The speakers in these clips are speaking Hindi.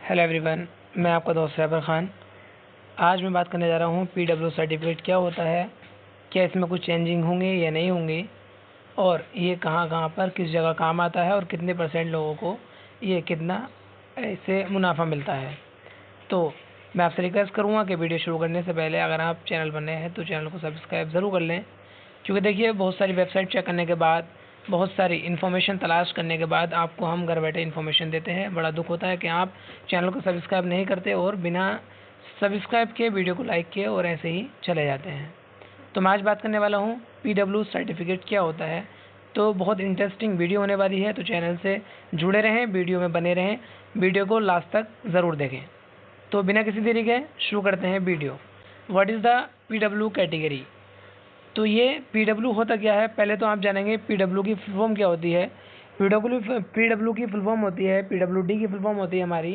हेलो एवरीवन, मैं आपका दोस्त सैबर खान। आज मैं बात करने जा रहा हूँ पीडब्ल्यू सर्टिफिकेट क्या होता है, क्या इसमें कुछ चेंजिंग होंगे या नहीं होंगे, और ये कहाँ कहाँ पर किस जगह काम आता है और कितने परसेंट लोगों को ये कितना इससे मुनाफा मिलता है। तो मैं आपसे रिक्वेस्ट करूँगा कि वीडियो शुरू करने से पहले अगर आप चैनल पर नए हैं तो चैनल को सब्सक्राइब ज़रूर कर लें, क्योंकि देखिए बहुत सारी वेबसाइट चेक करने के बाद, बहुत सारी इन्फॉर्मेशन तलाश करने के बाद आपको हम घर बैठे इन्फॉर्मेशन देते हैं। बड़ा दुख होता है कि आप चैनल को सब्सक्राइब नहीं करते और बिना सब्सक्राइब किए वीडियो को लाइक किए और ऐसे ही चले जाते हैं। तो मैं आज बात करने वाला हूँ पीडब्ल्यू सर्टिफिकेट क्या होता है। तो बहुत इंटरेस्टिंग वीडियो होने वाली है, तो चैनल से जुड़े रहें, वीडियो में बने रहें, वीडियो को लास्ट तक ज़रूर देखें। तो बिना किसी देरी के शुरू करते हैं video. What is the PW category. तो ये पीडब्ल्यू होता क्या है, पहले तो आप जानेंगे पीडब्ल्यू की फुल फॉर्म क्या होती है। पीडब्ल्यू की फुल फॉर्म होती है, पीडब्ल्यूडी की फुल फॉर्म होती है हमारी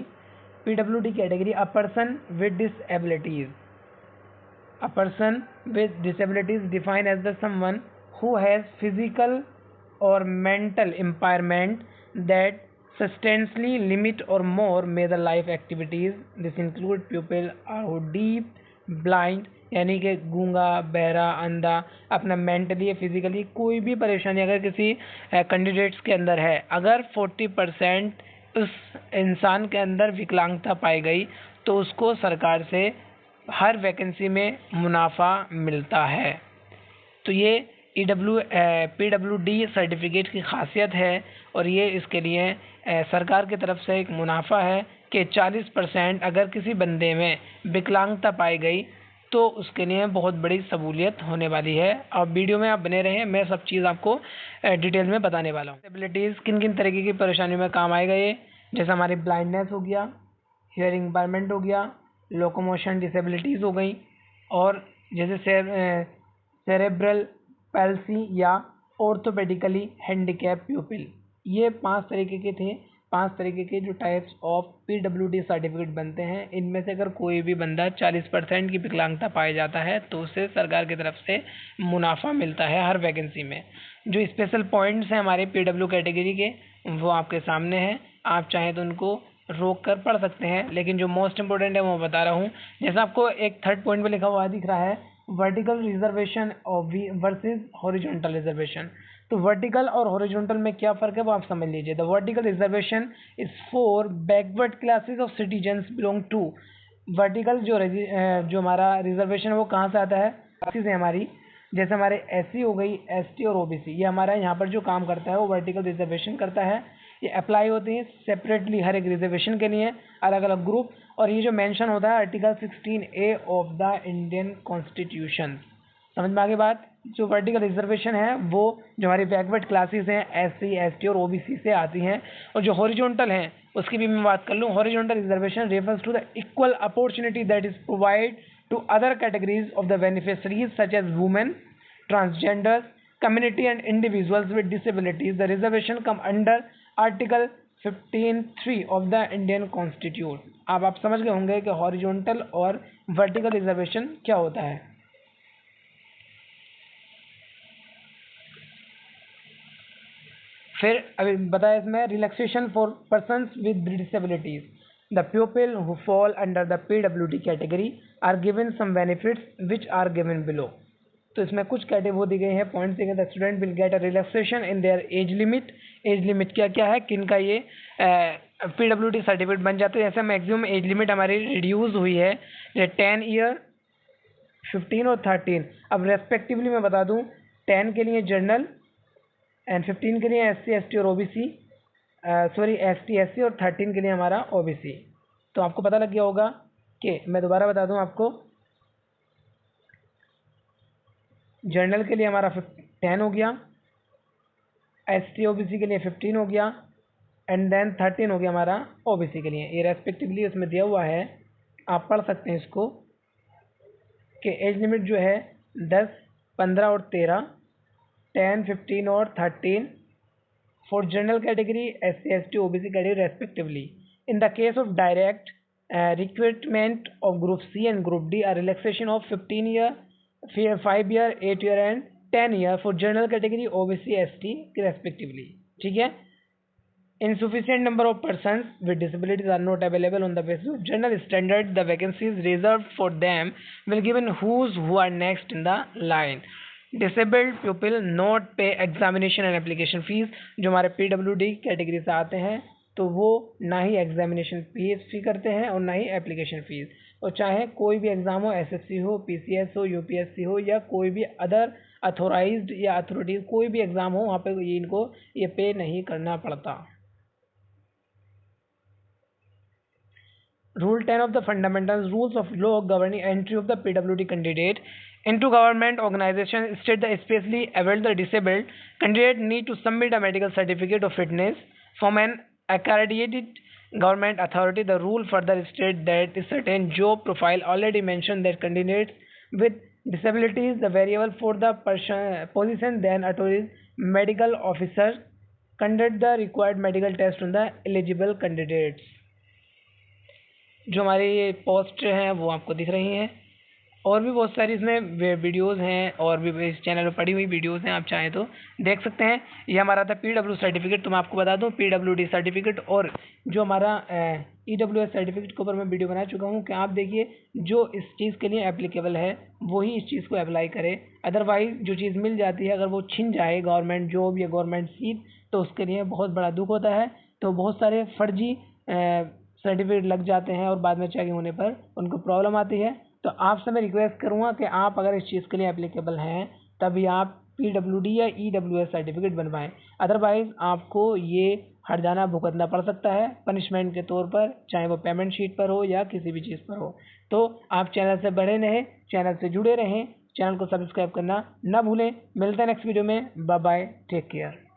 PWD category a person with disabilities. A person with disabilities defined as the someone who has physical or mental impairment that substantially limit or more major life activities. This include people who deaf, blind, यानी कि गूंगा, बहरा, अंधा, अपना मेंटली या फिजिकली कोई भी परेशानी अगर किसी कैंडिडेट्स के अंदर है, अगर 40% उस इंसान के अंदर विकलांगता पाई गई तो उसको सरकार से हर वैकेंसी में मुनाफा मिलता है। तो ये पीडब्ल्यूडी सर्टिफिकेट की खासियत है, और ये इसके लिए सरकार की तरफ से एक मुनाफा है कि 40% अगर किसी बंदे में विकलांगता पाई गई तो उसके लिए बहुत बड़ी सहूलियत होने वाली है। अब वीडियो में आप बने रहें, मैं सब चीज़ आपको डिटेल में बताने वाला हूँ। डिसेबिलिटीज़ किन किन तरीके की परेशानियों में काम आएगा ये, जैसे हमारी ब्लाइंडनेस हो गया, हियरिंग इम्पायरमेंट हो गया, लोकोमोशन डिसेबिलिटीज़ हो गई, और जैसे सेरेब्रल पैल्सी या ऑर्थोपेडिकली हैंडीकैप प्यूपिल। ये 5 तरीके के थे, 5 तरीके के जो टाइप्स ऑफ पीडब्ल्यूडी सर्टिफिकेट बनते हैं। इनमें से अगर कोई भी बंदा 40% की विकलांगता पाया जाता है तो उसे सरकार की तरफ से मुनाफा मिलता है हर वैकेंसी में। जो स्पेशल पॉइंट्स हैं हमारे पीडब्ल्यू कैटेगरी के, वो आपके सामने हैं, आप चाहें तो उनको रोक कर पढ़ सकते हैं, लेकिन जो मोस्ट इंपॉर्टेंट है वो बता रहा हूँ। जैसा आपको एक थर्ड पॉइंट पे लिखा हुआ दिख रहा है, vertical reservation versus horizontal reservation. तो वर्टिकल और हॉरिजॉन्टल में क्या फ़र्क है वो आप समझ लीजिए। The vertical reservation is for backward classes of citizens belong to. Vertical जो हमारा रिजर्वेशन है वो कहाँ से आता है, क्लासेस है हमारी, जैसे हमारे एससी हो गई, एसटी और ओबीसी, ये हमारा यहाँ पर जो काम करता है वो वर्टिकल रिजर्वेशन करता है। ये अप्लाई होती है सेपरेटली हर एक रिजर्वेशन के लिए, अलग अलग ग्रुप, और ये जो मेंशन होता है article 16A of the Indian constitution. समझ में आगे बात। जो वर्टिकल रिजर्वेशन है वो जो हमारी बैकवर्ड क्लासेस हैं एससी, एसटी और ओबीसी से आती हैं, और जो हॉरिजॉन्टल हैं उसकी भी मैं बात कर लूँ। Horizontal reservation refers to the equal opportunity that is provide to other categories of the beneficiaries such as women, transgenders, community and individuals with disabilities. The reservation come under Article 15(3) of the Indian Constitution. अब आप समझ गए होंगे कि हॉरिजॉन्टल और वर्टिकल रिजर्वेशन क्या होता है। फिर अभी बताया इसमें relaxation for persons with disabilities. The people who fall under the PWD category are given some benefits which are given below. तो इसमें कुछ कैटेगरी दी गई है, पॉइंट्स दिए गए। The student will get a relaxation in their age limit. Age limit क्या क्या है, किन का ये पीडब्ल्यूडी सर्टिफिकेट बन जाते हैं। जैसे मैक्सिमम एज लिमिट हमारी रिड्यूस हुई है, 10 ईयर, 15 और 13। अब रेस्पेक्टिवली मैं बता दूँ, 10 के लिए जनरल एंड 15 के लिए एससी, एसटी और ओबीसी, सॉरी एसटी, एससी, और 13 के लिए हमारा ओबीसी। तो आपको पता लग गया होगा कि मैं दोबारा बता दूं आपको, जनरल के लिए हमारा 10 हो गया, एसटी ओबीसी के लिए 15 हो गया, एंड देन 13 हो गया हमारा ओबीसी के लिए। ये रेस्पेक्टिवली उसमें दिया हुआ है, आप पढ़ सकते हैं इसको, कि एज लिमिट जो है 10, 15 और 13, 10, 15 और 13 for general category, SC, ST, OBC category respectively. In the case of direct recruitment of Group C and Group D, a relaxation of 15 year, 5 year, 8 year and 10 year for general category OBC, ST respectively. ठीक है। insufficient number of persons with disabilities are not available on the basis of general standard. The vacancies reserved for them will given who are next in the line. Disabled pupil not pay examination and application fees. जो हमारे PWD कैटेगरी से आते हैं तो वो ना ही एग्जामिनेशन फी करते हैं और ना ही एप्लीकेशन फीस, और चाहे कोई भी एग्ज़ाम हो, SSC हो, PCS हो, UPSC हो या कोई भी अदर अथोराइज्ड या अथॉरिटीज कोई भी एग्ज़ाम हो, वहाँ पे इनको ये पे नहीं करना पड़ता। Rule 10 of the Fundamental Rules of Law governing entry of the PWD candidate into government organization state that especially able the disabled candidate need to submit a medical certificate of fitness from an accredited government authority. The rule further state that a certain job profile already mentioned that candidates with disabilities the variable for the position then authorities medical officer conduct the required medical test on the eligible candidates. जो हमारी ये पोस्ट हैं वो आपको दिख रही हैं, और भी बहुत सारी इसमें वीडियोस हैं और भी इस चैनल पर पड़ी हुई वीडियोस हैं, आप चाहें तो देख सकते हैं। ये हमारा था PW सर्टिफिकेट, तो मैं आपको बता दूं PWD सर्टिफिकेट और जो हमारा EWS सर्टिफिकेट के ऊपर मैं वीडियो बना चुका हूं कि आप देखिए जो इस चीज़ के लिए एप्लीकेबल है वही इस चीज़ को अप्लाई करें। अदरवाइज़ जो चीज़ मिल जाती है अगर वो छिन जाए गवर्नमेंट जॉब या गवर्नमेंट सीट तो उसके लिए बहुत बड़ा दुख होता है। तो बहुत सारे फर्जी सर्टिफिकेट लग जाते हैं और बाद में चेकिंग होने पर उनको प्रॉब्लम आती है। तो आपसे मैं रिक्वेस्ट करूँगा कि आप अगर इस चीज़ के लिए एप्लीकेबल हैं तभी आप PWD या EWS सर्टिफिकेट बनवाएं, अदरवाइज़ आपको ये हर्जाना भुगतना पड़ सकता है पनिशमेंट के तौर पर, चाहे वो पेमेंट शीट पर हो या किसी भी चीज़ पर हो। तो आप चैनल से बने रहें, चैनल से जुड़े रहें, चैनल को सब्सक्राइब करना ना भूलें। मिलते हैं नेक्स्ट वीडियो में। Bye bye, take care.